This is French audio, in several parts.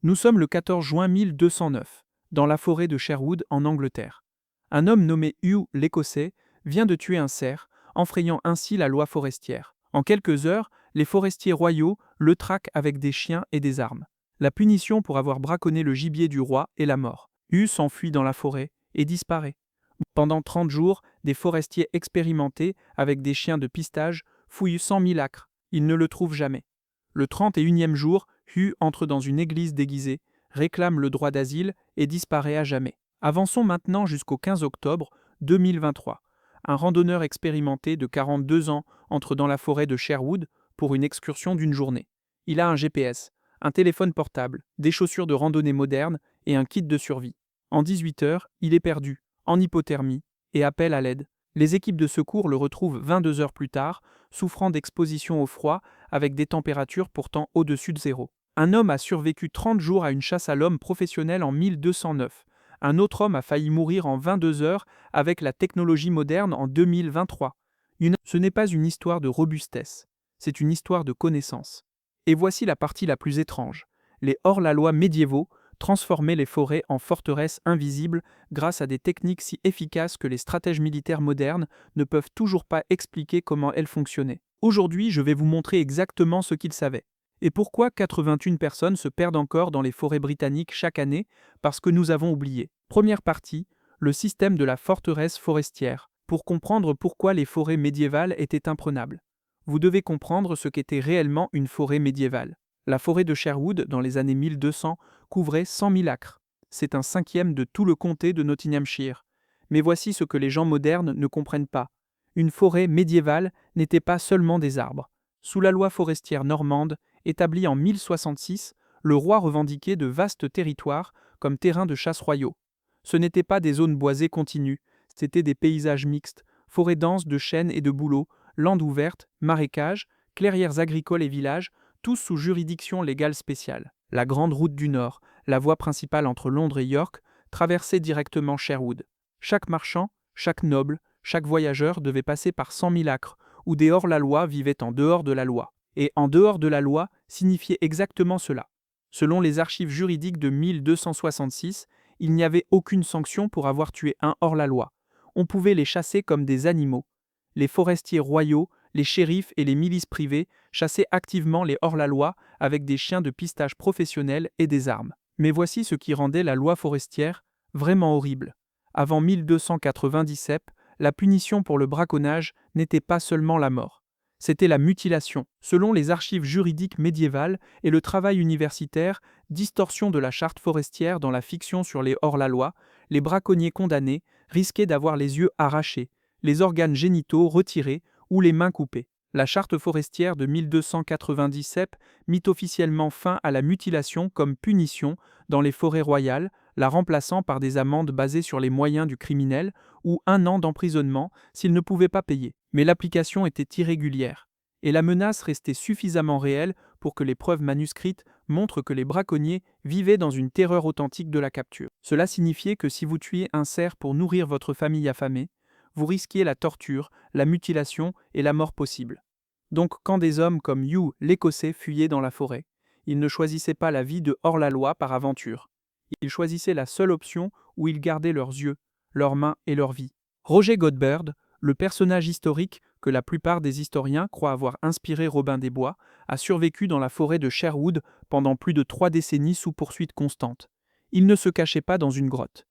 Nous sommes le 14 juin 1209, dans la forêt de Sherwood, en Angleterre. Un homme nommé Hugh l'Écossais vient de tuer un cerf, enfrayant ainsi la loi forestière. En quelques heures, les forestiers royaux le traquent avec des chiens et des armes. La punition pour avoir braconné le gibier du roi est la mort. Hugh s'enfuit dans la forêt et disparaît. Pendant 30 jours, des forestiers expérimentés, avec des chiens de pistage, fouillent 100 000 acres. Ils ne le trouvent jamais. Le 31e jour, Hugh entre dans une église déguisée, réclame le droit d'asile et disparaît à jamais. Avançons maintenant jusqu'au 15 octobre 2023. Un randonneur expérimenté de 42 ans entre dans la forêt de Sherwood pour une excursion d'une journée. Il a un GPS, un téléphone portable, des chaussures de randonnée modernes et un kit de survie. En 18 heures, il est perdu, en hypothermie, et appelle à l'aide. Les équipes de secours le retrouvent 22 heures plus tard, souffrant d'exposition au froid avec des températures pourtant au-dessus de zéro. Un homme a survécu 30 jours à une chasse à l'homme professionnelle en 1209. Un autre homme a failli mourir en 22 heures avec la technologie moderne en 2023. Ce n'est pas une histoire de robustesse, c'est une histoire de connaissance. Et voici la partie la plus étrange. Les hors-la-loi médiévaux transformaient les forêts en forteresses invisibles grâce à des techniques si efficaces que les stratèges militaires modernes ne peuvent toujours pas expliquer comment elles fonctionnaient. Aujourd'hui, je vais vous montrer exactement ce qu'ils savaient. Et pourquoi 81 personnes se perdent encore dans les forêts britanniques chaque année? Parce que nous avons oublié. Première partie, le système de la forteresse forestière, pour comprendre pourquoi les forêts médiévales étaient imprenables. Vous devez comprendre ce qu'était réellement une forêt médiévale. La forêt de Sherwood, dans les années 1200, couvrait 100 000 acres. C'est un cinquième de tout le comté de Nottinghamshire. Mais voici ce que les gens modernes ne comprennent pas. Une forêt médiévale n'était pas seulement des arbres. Sous la loi forestière normande, établie en 1066, le roi revendiquait de vastes territoires comme terrains de chasse royaux. Ce n'étaient pas des zones boisées continues, c'étaient des paysages mixtes, forêts denses de chênes et de bouleaux, landes ouvertes, marécages, clairières agricoles et villages, tous sous juridiction légale spéciale. La Grande Route du Nord, la voie principale entre Londres et York, traversait directement Sherwood. Chaque marchand, chaque noble, chaque voyageur devait passer par 100 000 acres, où des hors-la-loi vivaient en dehors de la loi. Et en dehors de la loi signifiait exactement cela. Selon les archives juridiques de 1266, il n'y avait aucune sanction pour avoir tué un hors-la-loi. On pouvait les chasser comme des animaux. Les forestiers royaux, les shérifs et les milices privées chassaient activement les hors-la-loi avec des chiens de pistage professionnels et des armes. Mais voici ce qui rendait la loi forestière vraiment horrible. Avant 1297, la punition pour le braconnage n'était pas seulement la mort. C'était la mutilation. Selon les archives juridiques médiévales et le travail universitaire, distorsion de la charte forestière dans la fiction sur les hors-la-loi, les braconniers condamnés risquaient d'avoir les yeux arrachés, les organes génitaux retirés ou les mains coupées. La charte forestière de 1297 mit officiellement fin à la mutilation comme punition dans les forêts royales, la remplaçant par des amendes basées sur les moyens du criminel ou 1 an d'emprisonnement s'il ne pouvait pas payer. Mais l'application était irrégulière, et la menace restait suffisamment réelle pour que les preuves manuscrites montrent que les braconniers vivaient dans une terreur authentique de la capture. Cela signifiait que si vous tuiez un cerf pour nourrir votre famille affamée, vous risquiez la torture, la mutilation et la mort possible. Donc quand des hommes comme Hugh l'Écossais fuyaient dans la forêt, ils ne choisissaient pas la vie de hors-la-loi par aventure. Ils choisissaient la seule option où ils gardaient leurs yeux, leurs mains et leur vie. Roger Godberd, le personnage historique que la plupart des historiens croient avoir inspiré Robin des Bois, a survécu dans la forêt de Sherwood pendant plus de 3 décennies sous poursuite constante. Il ne se cachait pas dans une grotte.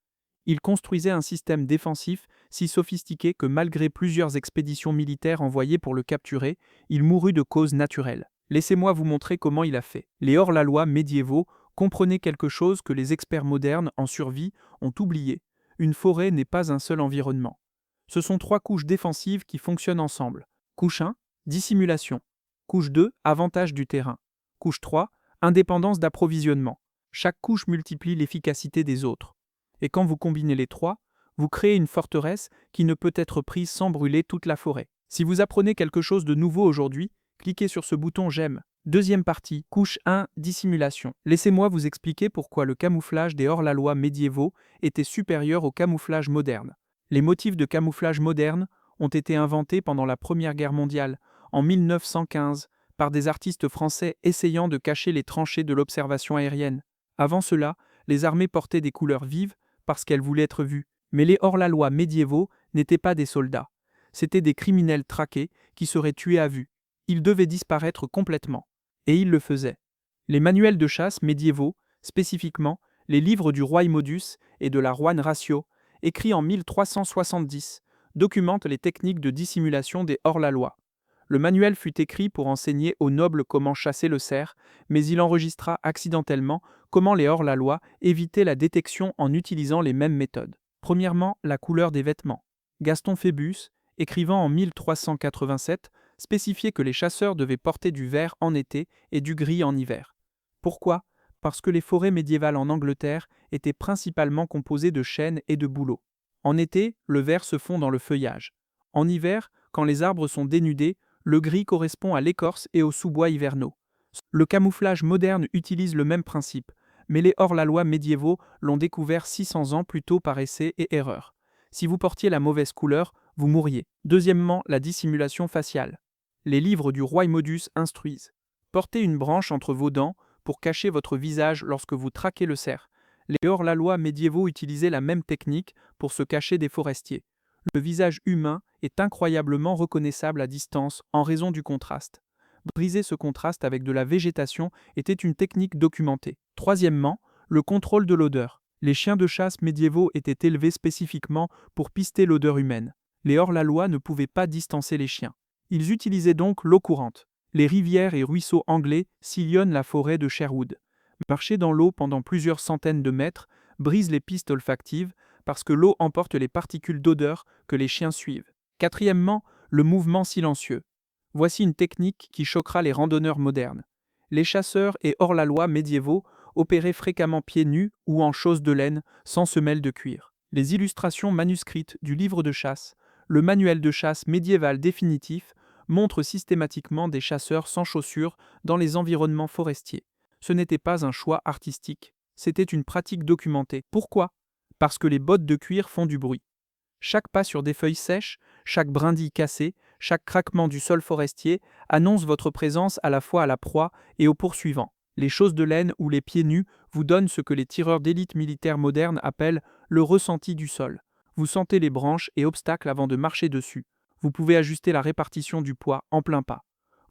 Il construisait un système défensif si sophistiqué que malgré plusieurs expéditions militaires envoyées pour le capturer, il mourut de cause naturelle. Laissez-moi vous montrer comment il a fait. Les hors-la-loi médiévaux comprenaient quelque chose que les experts modernes en survie ont oublié. Une forêt n'est pas un seul environnement. Ce sont 3 couches défensives qui fonctionnent ensemble. Couche 1, dissimulation. Couche 2, avantage du terrain. Couche 3, indépendance d'approvisionnement. Chaque couche multiplie l'efficacité des autres. Et quand vous combinez les 3, vous créez une forteresse qui ne peut être prise sans brûler toute la forêt. Si vous apprenez quelque chose de nouveau aujourd'hui, cliquez sur ce bouton j'aime. Deuxième partie, couche 1, dissimulation. Laissez-moi vous expliquer pourquoi le camouflage des hors-la-loi médiévaux était supérieur au camouflage moderne. Les motifs de camouflage modernes ont été inventés pendant la Première Guerre mondiale, en 1915, par des artistes français essayant de cacher les tranchées de l'observation aérienne. Avant cela, les armées portaient des couleurs vives parce qu'elles voulaient être vues. Mais les hors-la-loi médiévaux n'étaient pas des soldats. C'étaient des criminels traqués qui seraient tués à vue. Ils devaient disparaître complètement. Et ils le faisaient. Les manuels de chasse médiévaux, spécifiquement les livres du roi Immodus et de la Juan Ratio, écrits en 1370, documentent les techniques de dissimulation des hors-la-loi. Le manuel fut écrit pour enseigner aux nobles comment chasser le cerf, mais il enregistra accidentellement comment les hors-la-loi évitaient la détection en utilisant les mêmes méthodes. Premièrement, la couleur des vêtements. Gaston Phébus, écrivant en 1387, spécifiait que les chasseurs devaient porter du vert en été et du gris en hiver. Pourquoi? Parce que les forêts médiévales en Angleterre étaient principalement composées de chênes et de bouleaux. En été, le vert se fond dans le feuillage. En hiver, quand les arbres sont dénudés, le gris correspond à l'écorce et aux sous-bois hivernaux. Le camouflage moderne utilise le même principe, mais les hors-la-loi médiévaux l'ont découvert 600 ans plus tôt par essai et erreur. Si vous portiez la mauvaise couleur, vous mourriez. Deuxièmement, la dissimulation faciale. Les livres du roi Immodus instruisent. Portez une branche entre vos dents pour cacher votre visage lorsque vous traquez le cerf. Les hors-la-loi médiévaux utilisaient la même technique pour se cacher des forestiers. Le visage humain est incroyablement reconnaissable à distance en raison du contraste. Briser ce contraste avec de la végétation était une technique documentée. Troisièmement, le contrôle de l'odeur. Les chiens de chasse médiévaux étaient élevés spécifiquement pour pister l'odeur humaine. Les hors-la-loi ne pouvaient pas distancer les chiens. Ils utilisaient donc l'eau courante. Les rivières et ruisseaux anglais sillonnent la forêt de Sherwood. Marcher dans l'eau pendant plusieurs centaines de mètres brise les pistes olfactives parce que l'eau emporte les particules d'odeur que les chiens suivent. Quatrièmement, le mouvement silencieux. Voici une technique qui choquera les randonneurs modernes. Les chasseurs et hors-la-loi médiévaux opéraient fréquemment pieds nus ou en chausses de laine sans semelles de cuir. Les illustrations manuscrites du livre de chasse, le manuel de chasse médiéval définitif, montrent systématiquement des chasseurs sans chaussures dans les environnements forestiers. Ce n'était pas un choix artistique, c'était une pratique documentée. Pourquoi? Parce que les bottes de cuir font du bruit. Chaque pas sur des feuilles sèches, chaque brindille cassée, chaque craquement du sol forestier annonce votre présence à la fois à la proie et au poursuivant. Les chausses de laine ou les pieds nus vous donnent ce que les tireurs d'élite militaires modernes appellent le ressenti du sol. Vous sentez les branches et obstacles avant de marcher dessus. Vous pouvez ajuster la répartition du poids en plein pas.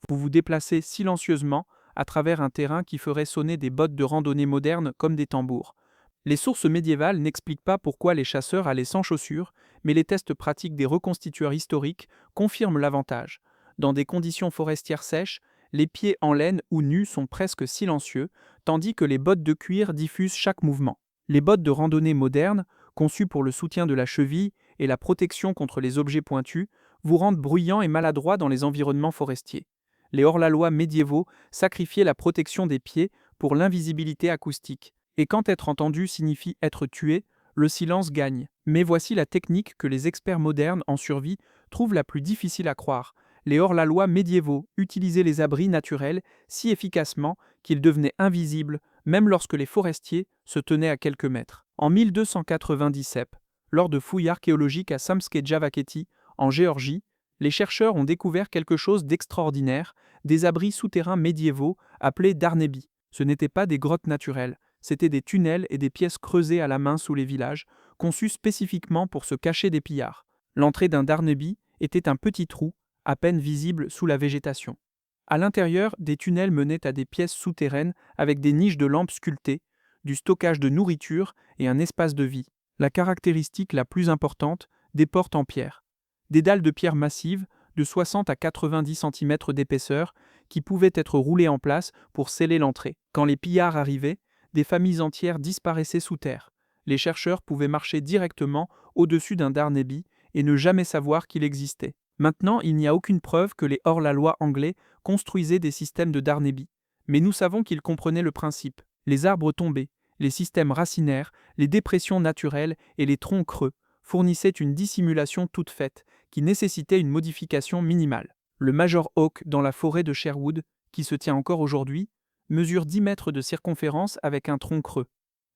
Vous vous déplacez silencieusement à travers un terrain qui ferait sonner des bottes de randonnée modernes comme des tambours. Les sources médiévales n'expliquent pas pourquoi les chasseurs allaient sans chaussures, mais les tests pratiques des reconstitueurs historiques confirment l'avantage. Dans des conditions forestières sèches, les pieds en laine ou nus sont presque silencieux, tandis que les bottes de cuir diffusent chaque mouvement. Les bottes de randonnée modernes, conçues pour le soutien de la cheville et la protection contre les objets pointus, vous rendent bruyant et maladroit dans les environnements forestiers. Les hors-la-loi médiévaux sacrifiaient la protection des pieds pour l'invisibilité acoustique. Et quand être entendu signifie être tué, le silence gagne. Mais voici la technique que les experts modernes en survie trouvent la plus difficile à croire. Les hors-la-loi médiévaux utilisaient les abris naturels si efficacement qu'ils devenaient invisibles, même lorsque les forestiers se tenaient à quelques mètres. En 1297, lors de fouilles archéologiques à Samtskhe-Javakheti, en Géorgie, les chercheurs ont découvert quelque chose d'extraordinaire, des abris souterrains médiévaux appelés darnébis. Ce n'étaient pas des grottes naturelles, c'étaient des tunnels et des pièces creusées à la main sous les villages, conçus spécifiquement pour se cacher des pillards. L'entrée d'un darnébi était un petit trou, à peine visible sous la végétation. À l'intérieur, des tunnels menaient à des pièces souterraines avec des niches de lampes sculptées, du stockage de nourriture et un espace de vie. La caractéristique la plus importante, des portes en pierre. Des dalles de pierre massives, de 60 à 90 cm d'épaisseur, qui pouvaient être roulées en place pour sceller l'entrée. Quand les pillards arrivaient, des familles entières disparaissaient sous terre. Les chercheurs pouvaient marcher directement au-dessus d'un darnébi et ne jamais savoir qu'il existait. Maintenant, il n'y a aucune preuve que les hors-la-loi anglais construisaient des systèmes de darnébi. Mais nous savons qu'ils comprenaient le principe. Les arbres tombés, les systèmes racinaires, les dépressions naturelles et les troncs creux fournissaient une dissimulation toute faite, qui nécessitait une modification minimale. Le Major Oak dans la forêt de Sherwood, qui se tient encore aujourd'hui, mesure 10 mètres de circonférence avec un tronc creux.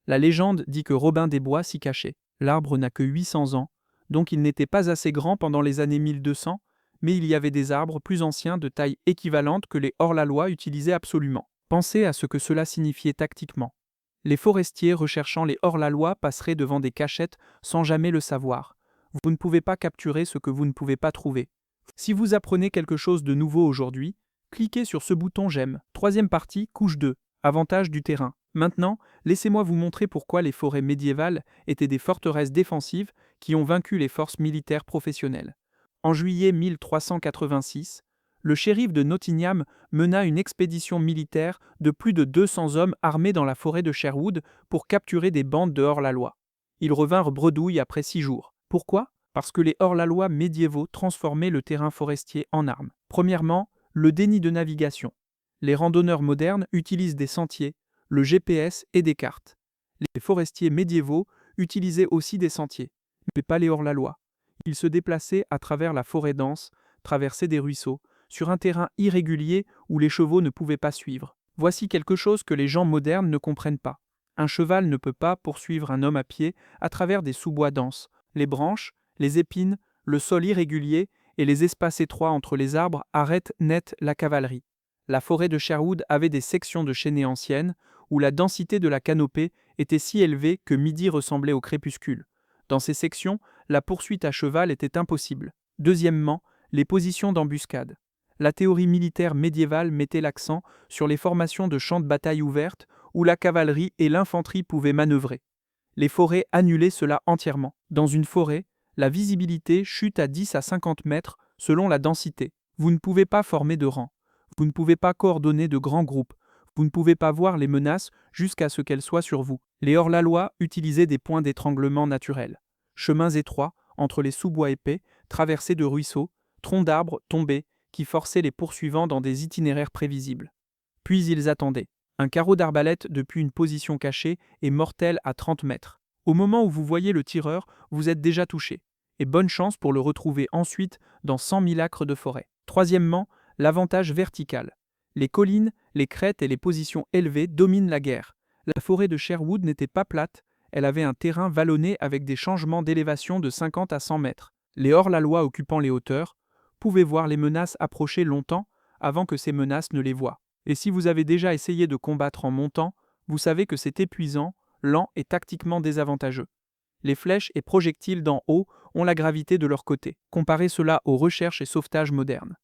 La légende dit que Robin des Bois s'y cachait. L'arbre n'a que 800 ans, donc il n'était pas assez grand pendant les années 1200, mais il y avait des arbres plus anciens de taille équivalente que les hors-la-loi utilisaient absolument. Pensez à ce que cela signifiait tactiquement. Les forestiers recherchant les hors-la-loi passeraient devant des cachettes sans jamais le savoir. Vous ne pouvez pas capturer ce que vous ne pouvez pas trouver. Si vous apprenez quelque chose de nouveau aujourd'hui, cliquez sur ce bouton j'aime. Troisième partie, couche 2. Avantage du terrain. Maintenant, laissez-moi vous montrer pourquoi les forêts médiévales étaient des forteresses défensives qui ont vaincu les forces militaires professionnelles. En juillet 1386, le shérif de Nottingham mena une expédition militaire de plus de 200 hommes armés dans la forêt de Sherwood pour capturer des bandes de hors-la-loi. Ils revinrent bredouilles après 6 jours. Pourquoi ? Parce que les hors-la-loi médiévaux transformaient le terrain forestier en armes. Premièrement, le déni de navigation. Les randonneurs modernes utilisent des sentiers, le GPS et des cartes. Les forestiers médiévaux utilisaient aussi des sentiers, mais pas les hors-la-loi. Ils se déplaçaient à travers la forêt dense, traversaient des ruisseaux, sur un terrain irrégulier où les chevaux ne pouvaient pas suivre. Voici quelque chose que les gens modernes ne comprennent pas. Un cheval ne peut pas poursuivre un homme à pied à travers des sous-bois denses. Les branches, les épines, le sol irrégulier et les espaces étroits entre les arbres arrêtent net la cavalerie. La forêt de Sherwood avait des sections de chênaies anciennes où la densité de la canopée était si élevée que midi ressemblait au crépuscule. Dans ces sections, la poursuite à cheval était impossible. Deuxièmement, les positions d'embuscade. La théorie militaire médiévale mettait l'accent sur les formations de champs de bataille ouvertes où la cavalerie et l'infanterie pouvaient manœuvrer. Les forêts annulaient cela entièrement. Dans une forêt, la visibilité chute à 10 à 50 mètres selon la densité. Vous ne pouvez pas former de rang. Vous ne pouvez pas coordonner de grands groupes. Vous ne pouvez pas voir les menaces jusqu'à ce qu'elles soient sur vous. Les hors-la-loi utilisaient des points d'étranglement naturels. Chemins étroits, entre les sous-bois épais, traversés de ruisseaux, troncs d'arbres tombés, qui forçaient les poursuivants dans des itinéraires prévisibles. Puis ils attendaient. Un carreau d'arbalète depuis une position cachée est mortel à 30 mètres. Au moment où vous voyez le tireur, vous êtes déjà touché. Et bonne chance pour le retrouver ensuite dans 100 000 acres de forêt. Troisièmement, l'avantage vertical. Les collines, les crêtes et les positions élevées dominent la guerre. La forêt de Sherwood n'était pas plate, elle avait un terrain vallonné avec des changements d'élévation de 50 à 100 mètres. Les hors-la-loi occupant les hauteurs pouvaient voir les menaces approcher longtemps avant que ces menaces ne les voient. Et si vous avez déjà essayé de combattre en montant, vous savez que c'est épuisant, lent et tactiquement désavantageux. Les flèches et projectiles d'en haut ont la gravité de leur côté. Comparez cela aux recherches et sauvetages modernes.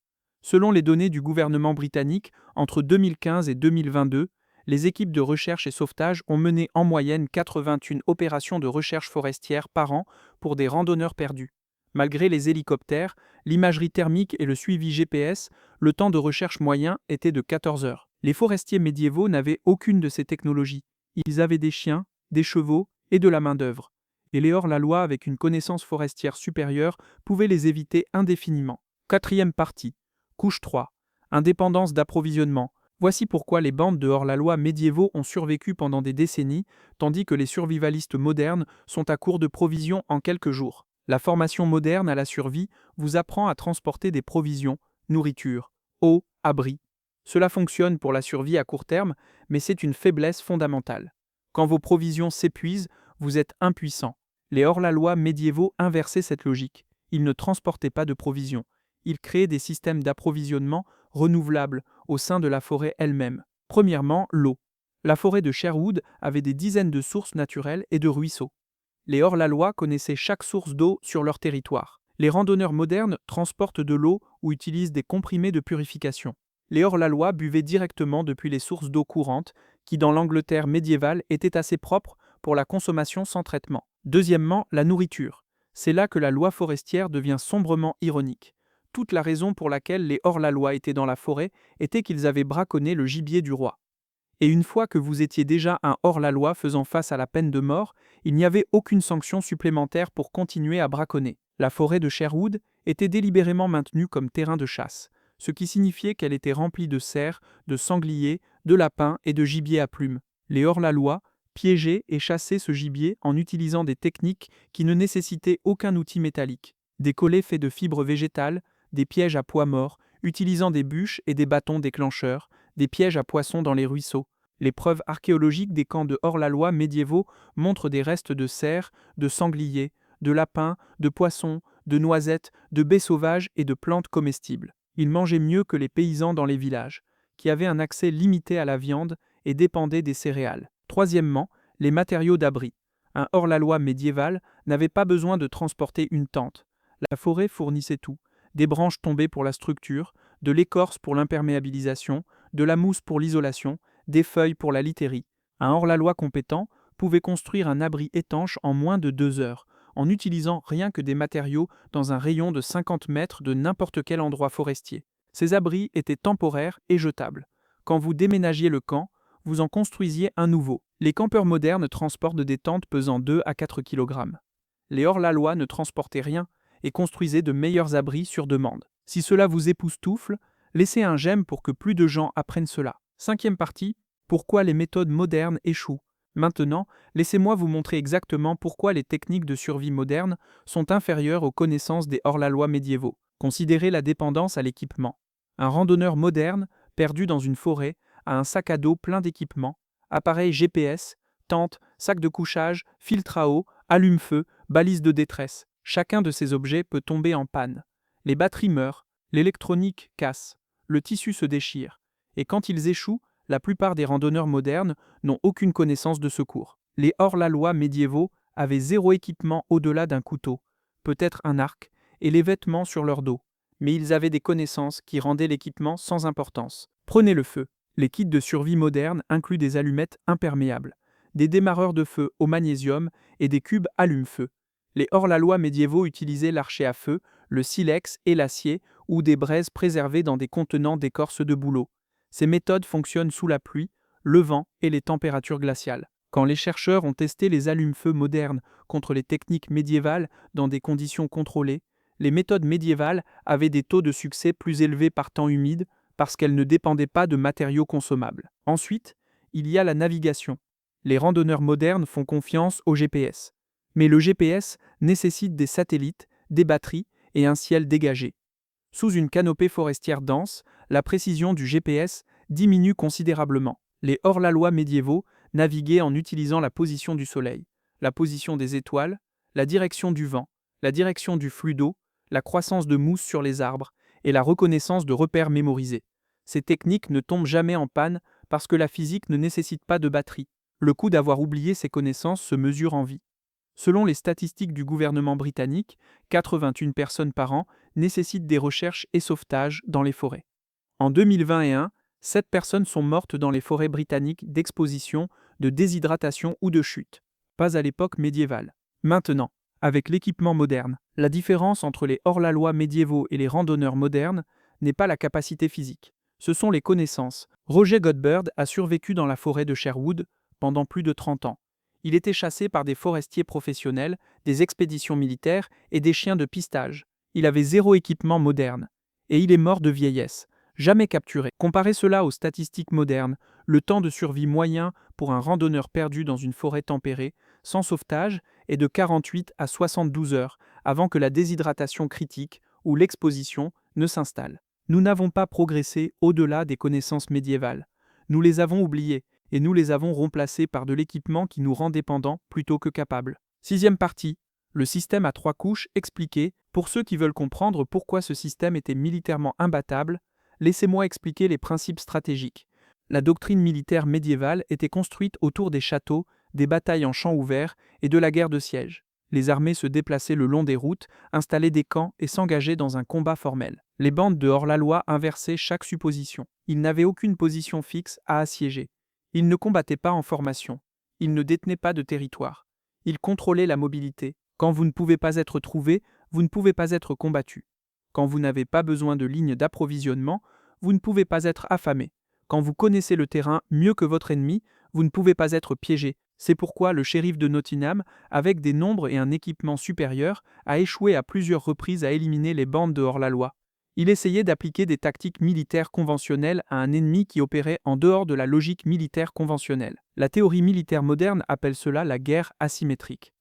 Selon les données du gouvernement britannique, entre 2015 et 2022, les équipes de recherche et sauvetage ont mené en moyenne 81 opérations de recherche forestière par an pour des randonneurs perdus. Malgré les hélicoptères, l'imagerie thermique et le suivi GPS, le temps de recherche moyen était de 14 heures. Les forestiers médiévaux n'avaient aucune de ces technologies. Ils avaient des chiens, des chevaux et de la main-d'œuvre. Et les hors-la-loi avec une connaissance forestière supérieure pouvaient les éviter indéfiniment. Quatrième partie. Couche 3. Indépendance d'approvisionnement. Voici pourquoi les bandes de hors-la-loi médiévaux ont survécu pendant des décennies, tandis que les survivalistes modernes sont à court de provisions en quelques jours. La formation moderne à la survie vous apprend à transporter des provisions, nourriture, eau, abri. Cela fonctionne pour la survie à court terme, mais c'est une faiblesse fondamentale. Quand vos provisions s'épuisent, vous êtes impuissant. Les hors-la-loi médiévaux inversaient cette logique. Ils ne transportaient pas de provisions. Ils créaient des systèmes d'approvisionnement renouvelables au sein de la forêt elle-même. Premièrement, l'eau. La forêt de Sherwood avait des dizaines de sources naturelles et de ruisseaux. Les hors-la-loi connaissaient chaque source d'eau sur leur territoire. Les randonneurs modernes transportent de l'eau ou utilisent des comprimés de purification. Les hors-la-loi buvaient directement depuis les sources d'eau courantes, qui dans l'Angleterre médiévale étaient assez propres pour la consommation sans traitement. Deuxièmement, la nourriture. C'est là que la loi forestière devient sombrement ironique. Toute la raison pour laquelle les hors-la-loi étaient dans la forêt était qu'ils avaient braconné le gibier du roi. Et une fois que vous étiez déjà un hors-la-loi faisant face à la peine de mort, il n'y avait aucune sanction supplémentaire pour continuer à braconner. La forêt de Sherwood était délibérément maintenue comme terrain de chasse, ce qui signifiait qu'elle était remplie de cerfs, de sangliers, de lapins et de gibier à plumes. Les hors-la-loi piégeaient et chassaient ce gibier en utilisant des techniques qui ne nécessitaient aucun outil métallique. Des collets faits de fibres végétales, des pièges à pois morts, utilisant des bûches et des bâtons déclencheurs, des pièges à poissons dans les ruisseaux. Les preuves archéologiques des camps de hors-la-loi médiévaux montrent des restes de cerfs, de sangliers, de lapins, de poissons, de noisettes, de baies sauvages et de plantes comestibles. Ils mangeaient mieux que les paysans dans les villages, qui avaient un accès limité à la viande et dépendaient des céréales. Troisièmement, les matériaux d'abri. Un hors-la-loi médiéval n'avait pas besoin de transporter une tente. La forêt fournissait tout: des branches tombées pour la structure, de l'écorce pour l'imperméabilisation, de la mousse pour l'isolation, des feuilles pour la literie. Un hors-la-loi compétent pouvait construire un abri étanche en moins de 2 heures, en utilisant rien que des matériaux dans un rayon de 50 mètres de n'importe quel endroit forestier. Ces abris étaient temporaires et jetables. Quand vous déménagiez le camp, vous en construisiez un nouveau. Les campeurs modernes transportent des tentes pesant 2 à 4 kg. Les hors-la-loi ne transportaient rien et construisaient de meilleurs abris sur demande. Si cela vous époustoufle, laissez un j'aime pour que plus de gens apprennent cela. Cinquième partie, pourquoi les méthodes modernes échouent. Maintenant, laissez-moi vous montrer exactement pourquoi les techniques de survie modernes sont inférieures aux connaissances des hors-la-loi médiévaux. Considérez la dépendance à l'équipement. Un randonneur moderne, perdu dans une forêt, a un sac à dos plein d'équipements: appareil GPS, tente, sac de couchage, filtre à eau, allume-feu, balise de détresse. Chacun de ces objets peut tomber en panne. Les batteries meurent, l'électronique casse, le tissu se déchire. Et quand ils échouent, la plupart des randonneurs modernes n'ont aucune connaissance de secours. Les hors-la-loi médiévaux avaient zéro équipement au-delà d'un couteau, peut-être un arc, et les vêtements sur leur dos. Mais ils avaient des connaissances qui rendaient l'équipement sans importance. Prenez le feu. Les kits de survie modernes incluent des allumettes imperméables, des démarreurs de feu au magnésium et des cubes allume-feu. Les hors-la-loi médiévaux utilisaient l'archet à feu, le silex et l'acier, ou des braises préservées dans des contenants d'écorce de bouleau. Ces méthodes fonctionnent sous la pluie, le vent et les températures glaciales. Quand les chercheurs ont testé les allume-feu modernes contre les techniques médiévales dans des conditions contrôlées, les méthodes médiévales avaient des taux de succès plus élevés par temps humide parce qu'elles ne dépendaient pas de matériaux consommables. Ensuite, il y a la navigation. Les randonneurs modernes font confiance au GPS. Mais le GPS nécessite des satellites, des batteries et un ciel dégagé. Sous une canopée forestière dense, la précision du GPS diminue considérablement. Les hors-la-loi médiévaux naviguaient en utilisant la position du soleil, la position des étoiles, la direction du vent, la direction du flux d'eau, la croissance de mousse sur les arbres et la reconnaissance de repères mémorisés. Ces techniques ne tombent jamais en panne parce que la physique ne nécessite pas de batterie. Le coût d'avoir oublié ces connaissances se mesure en vie. Selon les statistiques du gouvernement britannique, 81 personnes par an nécessitent des recherches et sauvetages dans les forêts. En 2021, 7 personnes sont mortes dans les forêts britanniques d'exposition, de déshydratation ou de chute. Pas à l'époque médiévale. Maintenant, avec l'équipement moderne, la différence entre les hors-la-loi médiévaux et les randonneurs modernes n'est pas la capacité physique, ce sont les connaissances. Roger Godberd a survécu dans la forêt de Sherwood pendant plus de 30 ans. Il était chassé par des forestiers professionnels, des expéditions militaires et des chiens de pistage. Il avait zéro équipement moderne. Et il est mort de vieillesse, jamais capturé. Comparez cela aux statistiques modernes, le temps de survie moyen pour un randonneur perdu dans une forêt tempérée, sans sauvetage, est de 48 à 72 heures avant que la déshydratation critique ou l'exposition ne s'installe. Nous n'avons pas progressé au-delà des connaissances médiévales. Nous les avons oubliées et nous les avons remplacées par de l'équipement qui nous rend dépendants plutôt que capables. Sixième partie, le système à 3 couches expliqué. Pour ceux qui veulent comprendre pourquoi ce système était militairement imbattable, laissez-moi expliquer les principes stratégiques. La doctrine militaire médiévale était construite autour des châteaux, des batailles en champ ouvert et de la guerre de siège. Les armées se déplaçaient le long des routes, installaient des camps et s'engageaient dans un combat formel. Les bandes de hors-la-loi inversaient chaque supposition. Ils n'avaient aucune position fixe à assiéger. Ils ne combattaient pas en formation. Ils ne détenaient pas de territoire. Ils contrôlaient la mobilité. Quand vous ne pouvez pas être trouvé, vous ne pouvez pas être combattu. Quand vous n'avez pas besoin de lignes d'approvisionnement, vous ne pouvez pas être affamé. Quand vous connaissez le terrain mieux que votre ennemi, vous ne pouvez pas être piégé. C'est pourquoi le shérif de Nottingham, avec des nombres et un équipement supérieur, a échoué à plusieurs reprises à éliminer les bandes de hors-la-loi. Il essayait d'appliquer des tactiques militaires conventionnelles à un ennemi qui opérait en dehors de la logique militaire conventionnelle. La théorie militaire moderne appelle cela la guerre asymétrique.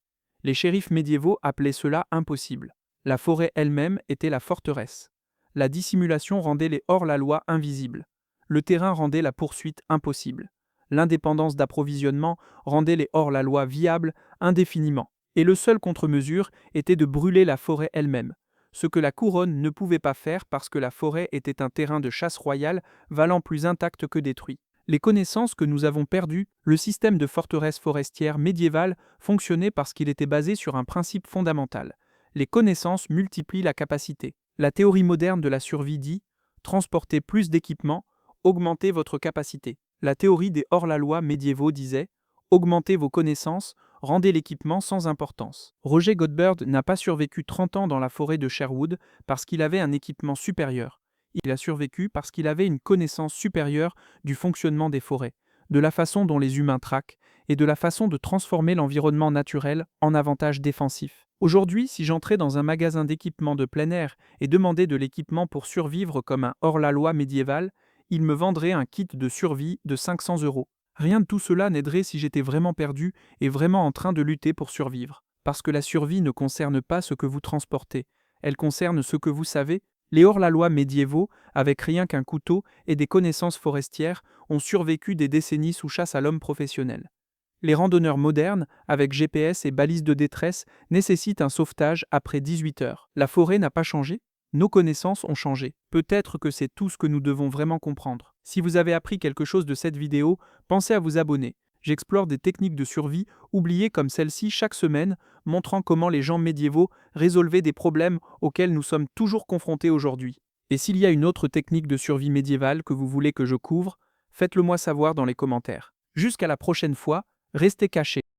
Les shérifs médiévaux appelaient cela impossible. La forêt elle-même était la forteresse. La dissimulation rendait les hors-la-loi invisibles. Le terrain rendait la poursuite impossible. L'indépendance d'approvisionnement rendait les hors-la-loi viables indéfiniment. Et le seul contre-mesure était de brûler la forêt elle-même, ce que la couronne ne pouvait pas faire parce que la forêt était un terrain de chasse royale valant plus intact que détruit. Les connaissances que nous avons perdues, le système de forteresse forestière médiévale fonctionnait parce qu'il était basé sur un principe fondamental. Les connaissances multiplient la capacité. La théorie moderne de la survie dit « transporter plus d'équipements, augmenter votre capacité ». La théorie des hors-la-loi médiévaux disait « augmentez vos connaissances, rendez l'équipement sans importance ». Roger Godberd n'a pas survécu 30 ans dans la forêt de Sherwood parce qu'il avait un équipement supérieur. Il a survécu parce qu'il avait une connaissance supérieure du fonctionnement des forêts, de la façon dont les humains traquent et de la façon de transformer l'environnement naturel en avantage défensif. Aujourd'hui, si j'entrais dans un magasin d'équipement de plein air et demandais de l'équipement pour survivre comme un hors-la-loi médiéval, il me vendrait un kit de survie de 500 €. Rien de tout cela n'aiderait si j'étais vraiment perdu et vraiment en train de lutter pour survivre. Parce que la survie ne concerne pas ce que vous transportez, elle concerne ce que vous savez. Les hors-la-loi médiévaux, avec rien qu'un couteau et des connaissances forestières, ont survécu des décennies sous chasse à l'homme professionnel. Les randonneurs modernes, avec GPS et balises de détresse, nécessitent un sauvetage après 18 heures. La forêt n'a pas changé, nos connaissances ont changé. Peut-être que c'est tout ce que nous devons vraiment comprendre. Si vous avez appris quelque chose de cette vidéo, pensez à vous abonner. J'explore des techniques de survie oubliées comme celle-ci chaque semaine, montrant comment les gens médiévaux résolvaient des problèmes auxquels nous sommes toujours confrontés aujourd'hui. Et s'il y a une autre technique de survie médiévale que vous voulez que je couvre, faites-le moi savoir dans les commentaires. Jusqu'à la prochaine fois, restez cachés.